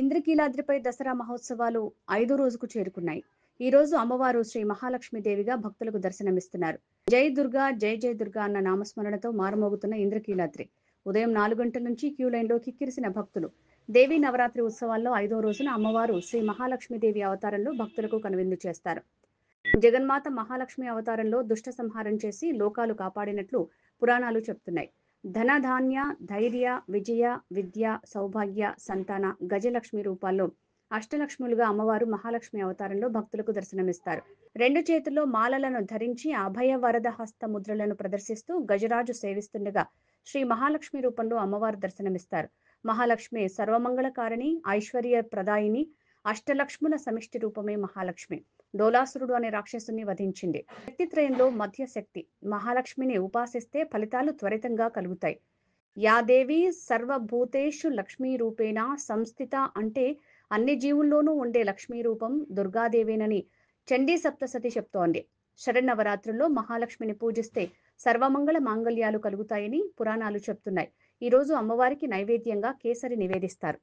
ఇంద్రకీలాద్రిపై దసరా మహోత్సవాలు 5 రోజుకు చేరుకున్నాయి. ఈ రోజు అమ్మవారు శ్రీ మహాలక్ష్మీదేవిగా భక్తులకు దర్శనమిస్తున్నారు. జై దుర్గా జై జై దుర్గా అన్న నామస్మరణతో మారుమోగుతున్న ఇంద్రకీలాద్రి. ఉదయం 4 గంటల నుంచి క్యూ లైన్లో కిక్కిరిసిన భక్తులు. దేవీ నవరాత్రి ఉత్సవాల్లో 5వ రోజున అమ్మవారు శ్రీ మహాలక్ష్మీదేవి అవతారంలో భక్తులకు కనువిందు చేస్తారు. జగన్మాత మహాలక్ష్మి అవతారంలో దుష్ట సంహారం చేసి లోకాలు కాపాడినట్లు పురాణాలు చెప్తున్నాయి. ధన ధాన్య ధైర్య విజయ విద్య సౌభాగ్య సంతాన గజలక్ష్మి రూపాల్లో అష్టలక్ష్ములుగా అమ్మవారు మహాలక్ష్మి అవతారంలో భక్తులకు దర్శనమిస్తారు. 2 చేతుల్లో మాలలను ధరించి అభయ వరద హస్త ముద్రలను ప్రదర్శిస్తూ గజరాజు సేవిస్తుండగా శ్రీ మహాలక్ష్మి రూపంలో అమ్మవారు దర్శనమిస్తారు. మహాలక్ష్మి సర్వమంగళకారిణి, ఐశ్వర్య ప్రదాయిని, అష్టలక్ష్ముల సమిష్టి రూపమే మహాలక్ష్మి. డోలాసురుడు అనే రాక్షసుని వధించింది. శక్తిత్రయంలో మధ్య శక్తి. మహాలక్ష్మిని ఉపాసిస్తే ఫలితాలు త్వరితంగా కలుగుతాయి. యాదేవి సర్వభూతేషు లక్ష్మీ రూపేణ సంస్థిత అంటే అన్ని జీవుల్లోనూ ఉండే లక్ష్మీ రూపం దుర్గాదేవేనని చండీ సప్తసతి చెప్తోంది. శరన్నవరాత్రుల్లో మహాలక్ష్మిని పూజిస్తే సర్వమంగళ మాంగళ్యాలు కలుగుతాయని పురాణాలు చెప్తున్నాయి. ఈ రోజు అమ్మవారికి నైవేద్యంగా కేసరి నివేదిస్తారు.